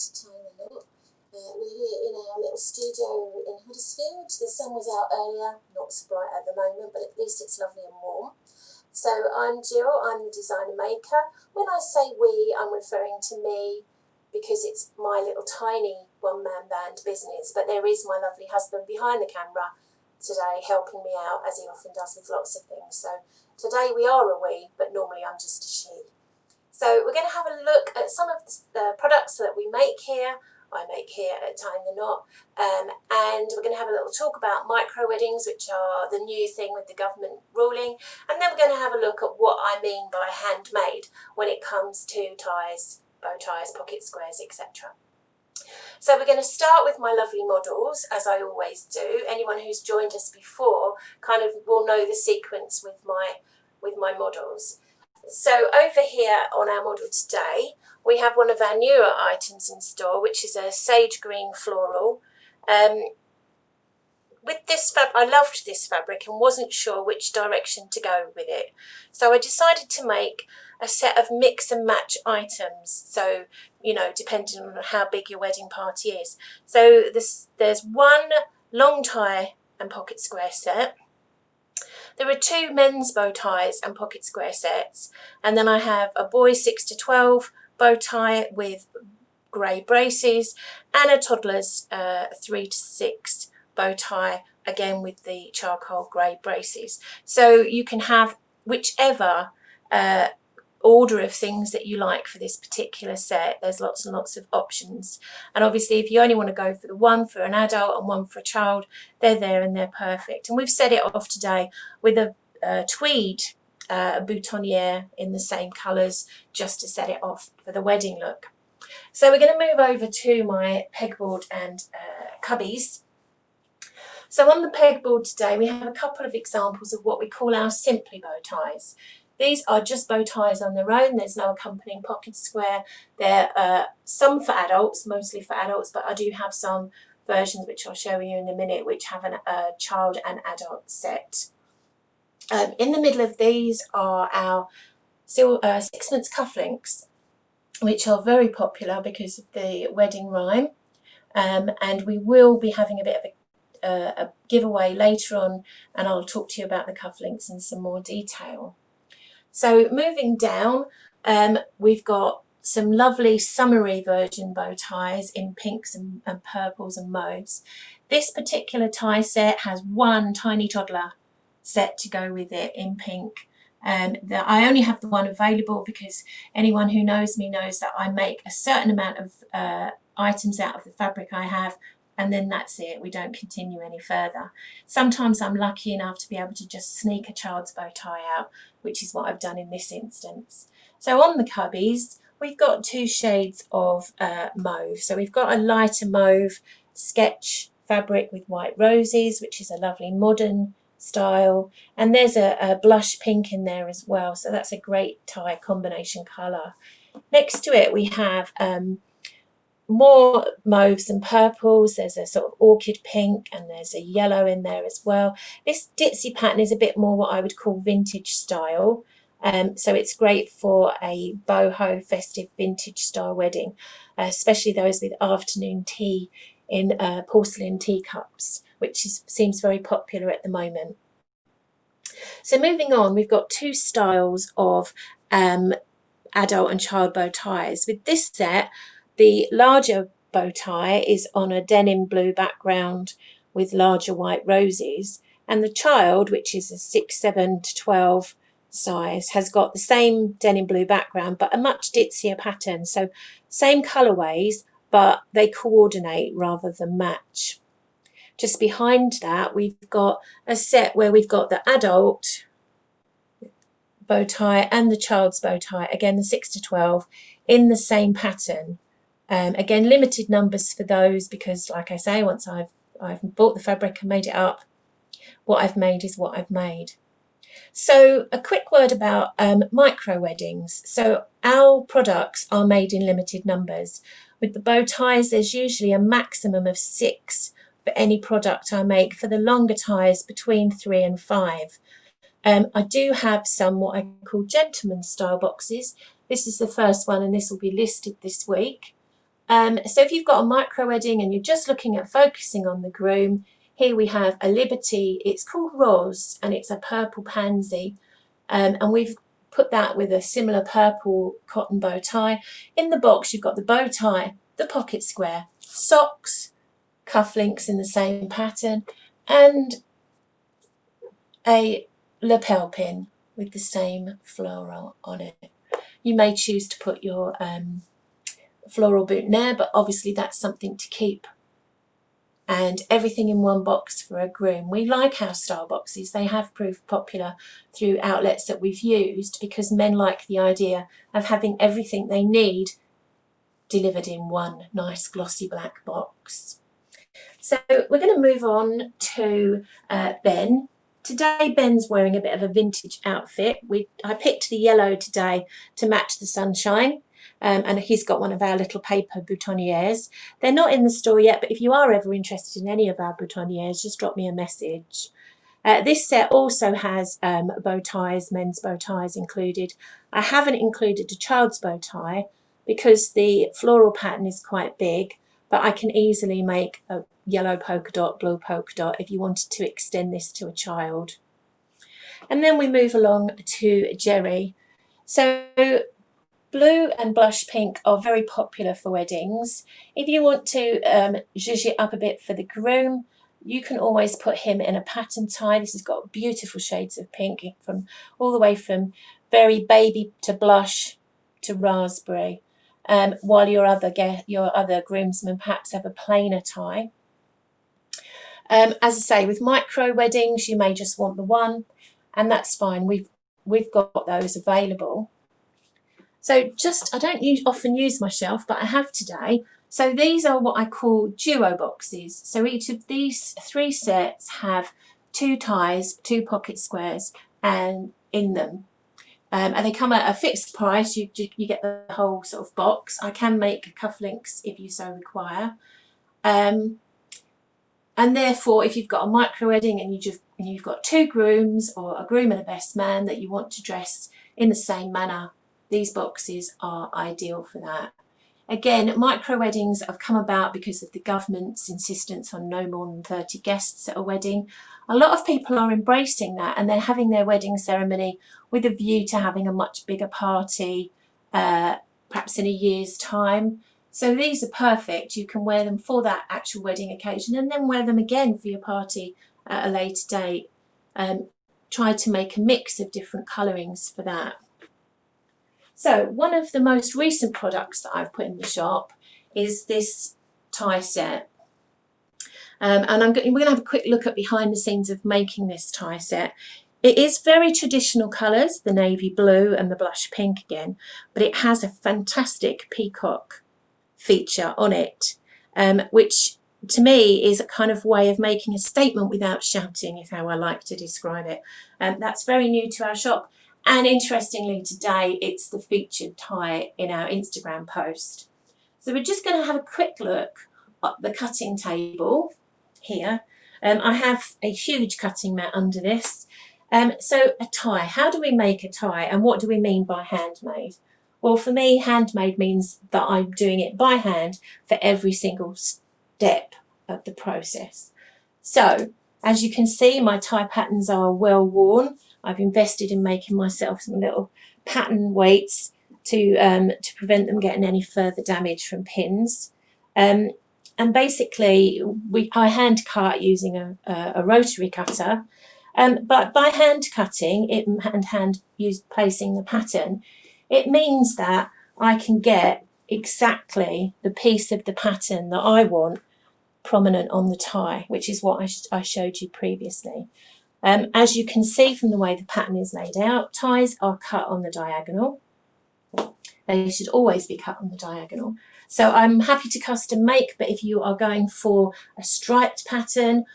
to Tying the Knot. We're here in our little studio in Huddersfield. The sun was out earlier, not so bright at the moment, but at least it's lovely and warm. So I'm Jill, I'm the designer maker. When I say we, I'm referring to me because it's my little tiny one-man band business, but there is my lovely husband behind the camera today helping me out, as he often does with lots of things. So today we are a we, but normally I'm just a she. So we're going to have a look at some of the products that we make here. I make here at Tying the Knot, and we're going to have a little talk about micro weddings, which are the new thing with the government ruling, and then we're going to have a look at what I mean by handmade when it comes to ties, bow ties, pocket squares, etc. So we're going to start with my lovely models, as I always do. Anyone who's joined us before kind of will know the sequence with my models. So over here on our model today, we have one of our newer items in store, which is a sage green floral. With this fabric, I loved this fabric and wasn't sure which direction to go with it. So I decided to make a set of mix and match items. So, you know, depending on how big your wedding party is. So there's one long tie and pocket square set. There are two men's bow ties and pocket square sets, and then I have a boy's 6 to 12 bow tie with grey braces and a toddler's 3 to 6 bow tie, again with the charcoal grey braces. So you can have whichever order of things that you like for this particular set. There's lots and lots of options, and obviously if you only want to go for the one for an adult and one for a child, they're there and they're perfect. And we've set it off today with a tweed boutonniere in the same colours, just to set it off for the wedding look. So we're going to move over to my pegboard and cubbies. So on the pegboard today we have a couple of examples of what we call our simply bow ties. These are just bow ties on their own. There's no accompanying pocket square. They're some for adults, mostly for adults, but I do have some versions which I'll show you in a minute which have a child and adult set. In the middle of these are our sixpence cufflinks, which are very popular because of the wedding rhyme, and we will be having a bit of a giveaway later on, and I'll talk to you about the cufflinks in some more detail. So moving down, we've got some lovely summery version bow ties in pinks and purples and mauves. This particular tie set has one tiny toddler set to go with it in pink. I only have the one available because anyone who knows me knows that I make a certain amount of items out of the fabric I have, and then that's it. We don't continue any further. Sometimes I'm lucky enough to be able to just sneak a child's bow tie out, which is what I've done in this instance. So on the cubbies, we've got two shades of mauve. So we've got a lighter mauve sketch fabric with white roses, which is a lovely modern style. And there's a blush pink in there as well. So that's a great tie combination colour. Next to it, we have more mauves and purples. There's a sort of orchid pink and there's a yellow in there as well. This ditzy pattern is a bit more what I would call vintage style, so it's great for a boho festive vintage style wedding, especially those with afternoon tea in porcelain teacups, which seems very popular at the moment. So moving on, we've got two styles of adult and child bow ties. With this set, the larger bow tie is on a denim blue background with larger white roses, and the child, which is a 6, 7 to 12 size, has got the same denim blue background but a much ditzier pattern. So same colourways, but they coordinate rather than match. Just behind that, we've got a set where we've got the adult bow tie and the child's bow tie, again the 6 to 12, in the same pattern. Again, limited numbers for those because, like I say, once I've bought the fabric and made it up, what I've made is what I've made. So a quick word about micro weddings. So our products are made in limited numbers. With the bow ties, there's usually a maximum of 6 for any product I make. For the longer ties, between 3 and 5. I do have some what I call gentleman style boxes. This is the first one and this will be listed this week. So if you've got a micro wedding and you're just looking at focusing on the groom, here we have a Liberty. It's called Rose and it's a purple pansy. And we've put that with a similar purple cotton bow tie. In the box, you've got the bow tie, the pocket square, socks, cufflinks in the same pattern, and a lapel pin with the same floral on it. You may choose to put your floral boutonniere, but obviously that's something to keep. And everything in one box for a groom. We like our style boxes. They have proved popular through outlets that we've used because men like the idea of having everything they need delivered in one nice glossy black box. So we're going to move on to Ben. Today Ben's wearing a bit of a vintage outfit. I picked the yellow today to match the sunshine. And he's got one of our little paper boutonnieres. They're not in the store yet, but if you are ever interested in any of our boutonnieres, just drop me a message. This set also has bow ties, men's bow ties included. I haven't included a child's bow tie because the floral pattern is quite big, but I can easily make a yellow polka dot, blue polka dot if you wanted to extend this to a child. And then we move along to Jerry. So blue and blush pink are very popular for weddings. If you want to zhuzh it up a bit for the groom, you can always put him in a pattern tie. This has got beautiful shades of pink from all the way from very baby to blush to raspberry, while your other groomsmen perhaps have a plainer tie. As I say, with micro weddings, you may just want the one, and that's fine. We've got those available. So I don't often use my shelf, but I have today. So these are what I call duo boxes. So each of these 3 sets have 2 ties, 2 pocket squares, and in them. And they come at a fixed price. You get the whole sort of box. I can make cufflinks if you so require. And therefore, if you've got a micro wedding and you've got 2 grooms or a groom and a best man that you want to dress in the same manner, these boxes are ideal for that. Again, micro weddings have come about because of the government's insistence on no more than 30 guests at a wedding. A lot of people are embracing that and they're having their wedding ceremony with a view to having a much bigger party, perhaps in a year's time. So these are perfect. You can wear them for that actual wedding occasion and then wear them again for your party at a later date. Try to make a mix of different colourings for that. So one of the most recent products that I've put in the shop is this tie set. And we're going to have a quick look at behind the scenes of making this tie set. It is very traditional colours, the navy blue and the blush pink again, but it has a fantastic peacock feature on it, which to me is a kind of way of making a statement without shouting, is how I like to describe it. That's very new to our shop. And interestingly today, it's the featured tie in our Instagram post. So we're just going to have a quick look at the cutting table here. I have a huge cutting mat under this. So a tie, how do we make a tie and what do we mean by handmade? Well, for me, handmade means that I'm doing it by hand for every single step of the process. So as you can see, my tie patterns are well worn. I've invested in making myself some little pattern weights to prevent them getting any further damage from pins. And basically, I hand cut using a rotary cutter. But by hand cutting and placing the pattern, it means that I can get exactly the piece of the pattern that I want prominent on the tie, which is what I showed you previously. As you can see from the way the pattern is laid out, ties are cut on the diagonal. They should always be cut on the diagonal. So I'm happy to custom make, but if you are going for a striped pattern,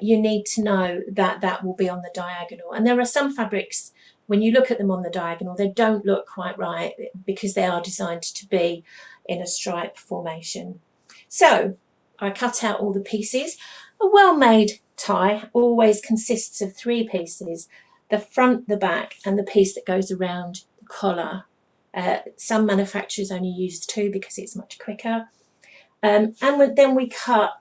you need to know that that will be on the diagonal. And there are some fabrics, when you look at them on the diagonal, they don't look quite right because they are designed to be in a stripe formation. So I cut out all the pieces. A well-made tie always consists of 3 pieces, the front, the back, and the piece that goes around the collar. Some manufacturers only use 2 because it's much quicker. then we cut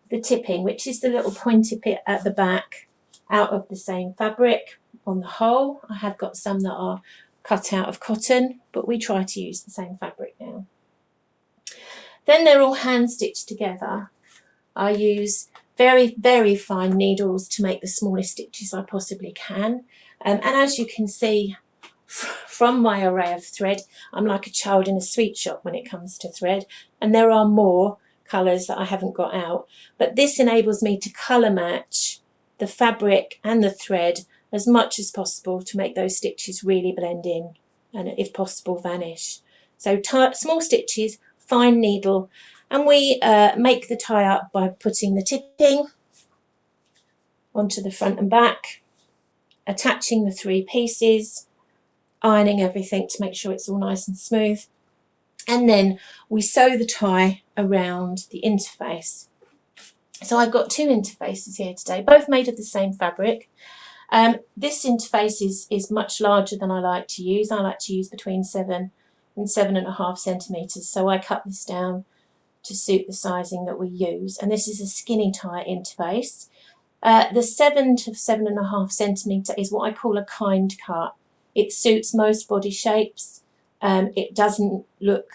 the tipping, which is the little pointy bit at the back, out of the same fabric on the whole. I have got some that are cut out of cotton, but we try to use the same fabric now. Then they're all hand stitched together. I use very, very fine needles to make the smallest stitches I possibly can. And as you can see from my array of thread, I'm like a child in a sweet shop when it comes to thread, and there are more colours that I haven't got out. But this enables me to colour match the fabric and the thread as much as possible to make those stitches really blend in and, if possible, vanish. So small stitches, fine needle, and we make the tie up by putting the tipping onto the front and back, attaching the 3 pieces, ironing everything to make sure it's all nice and smooth, and then we sew the tie around the interface. So I've got 2 interfaces here today, both made of the same fabric. This interface is much larger than I like to use. I like to use between 7 and 7.5 centimetres, so I cut this down to suit the sizing that we use. And this is a skinny tie interface. The 7 to 7.5 centimetre is what I call a kind cut. It suits most body shapes. It doesn't look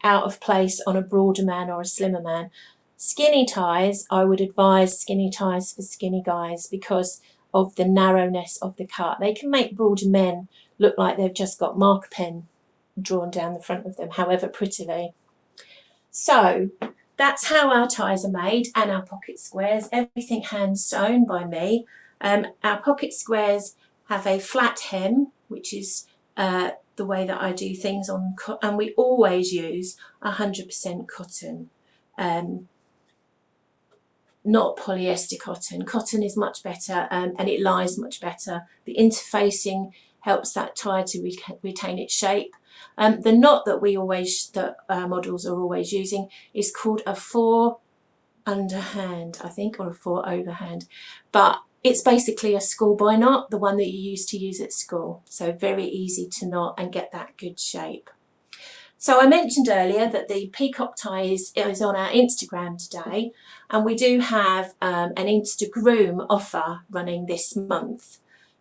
out of place on a broader man or a slimmer man. Skinny ties, I would advise skinny ties for skinny guys because of the narrowness of the cut. They can make broader men look like they've just got marker pen drawn down the front of them, however prettily. So that's how our ties are made, and our pocket squares, everything hand sewn by me. Our pocket squares have a flat hem, which is the way that I do things on, and we always use 100% cotton, not polyester cotton. Cotton is much better, and it lies much better. The interfacing helps that tie to retain its shape. The knot that our models are always using is called a 4 underhand, I think, or a 4 overhand, but it's basically a schoolboy knot, the one that you used to use at school. So very easy to knot and get that good shape. So I mentioned earlier that the peacock tie is on our Instagram today, and we do have an Instagram offer running this month.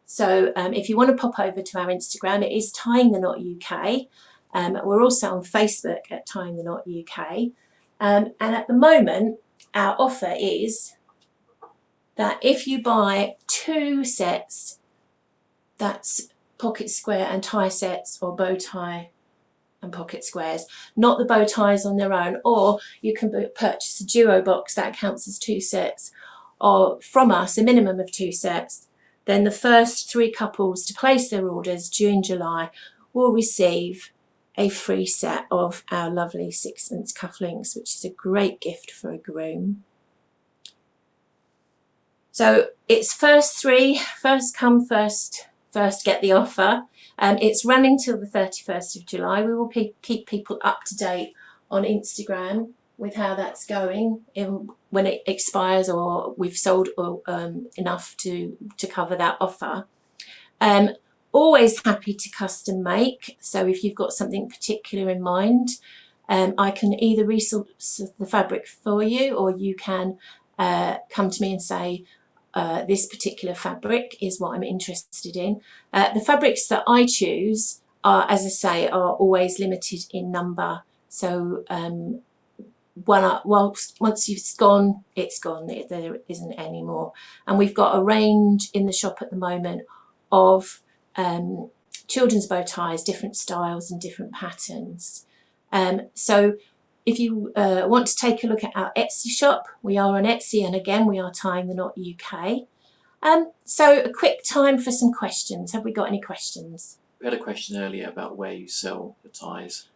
So if you want to pop over to our Instagram, it is Tying the Knot UK. We're also on Facebook at Tying the Knot UK. And at the moment, our offer is that if you buy 2 sets, that's pocket square and tie sets, or bow tie and pocket squares, not the bow ties on their own, or you can purchase a duo box that counts as 2 sets, or from us, a minimum of 2 sets. Then the first 3 couples to place their orders during July will receive a free set of our lovely 6-inch cufflinks, which is a great gift for a groom. So it's first come, first get the offer. It's running till the 31st of July. We will keep people up to date on Instagram with how that's going when it expires, or we've sold enough to cover that offer. Always happy to custom make, so if you've got something particular in mind, I can either resource the fabric for you, or you can come to me and say, this particular fabric is what I'm interested in. The fabrics that I choose are, as I say, are always limited in number. So once it's gone, it's gone. There isn't any more. And we've got a range in the shop at the moment of children's bow ties, different styles and different patterns. So if you want to take a look at our Etsy shop, we are on Etsy, and again we are Tying the Knot UK. So a quick time for some questions. Have we got any questions? We had a question earlier about where you sell the ties.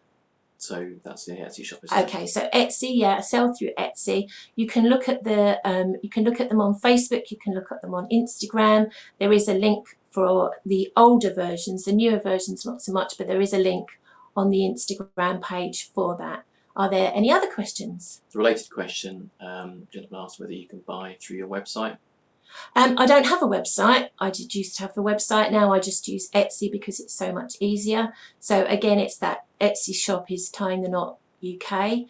So that's the Etsy shop, isn't it? Okay, so Etsy, yeah, I sell through Etsy. You can look at them on Facebook. You can look at them on Instagram. There is a link for the older versions. The newer versions, not so much, but there is a link on the Instagram page for that. Are there any other questions? The related question, gentleman asked whether you can buy through your website. I don't have a website. I did used to have a website. Now I just use Etsy because it's so much easier. So again, it's that Etsy shop is Tying the Knot UK.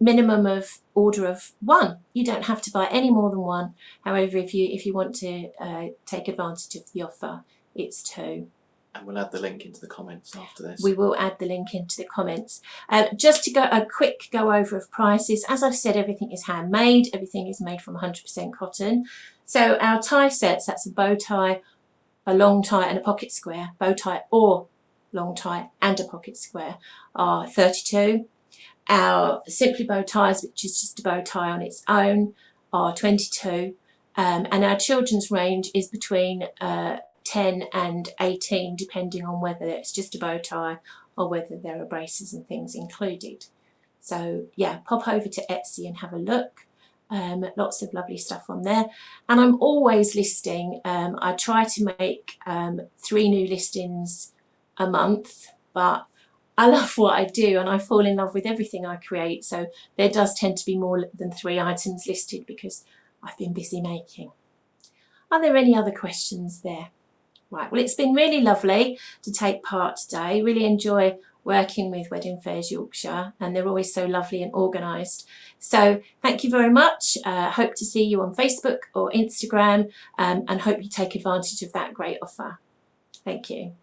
Minimum of order of 1. You don't have to buy any more than 1. However, if you want to take advantage of the offer, it's 2. And we'll add the link into the comments after this. We will add the link into the comments. Just to go a quick go over of prices. As I've said, everything is handmade. Everything is made from 100% cotton. So our tie sets, that's a bow tie, a long tie and a pocket square. Bow tie or long tie and a pocket square are 32. Our simply bow ties, which is just a bow tie on its own, are 22. And our children's range is between 10 and 18, depending on whether it's just a bow tie or whether there are braces and things included. So yeah, pop over to Etsy and have a look. Lots of lovely stuff on there, and I'm always listing. I try to make 3 new listings a month, but I love what I do and I fall in love with everything I create, so there does tend to be more than 3 items listed because I've been busy making. Are there any other questions there? Right, well, it's been really lovely to take part today. Really enjoy working with Fayres Yorkshire, and they're always so lovely and organised. So thank you very much. Hope to see you on Facebook or Instagram, and hope you take advantage of that great offer. Thank you.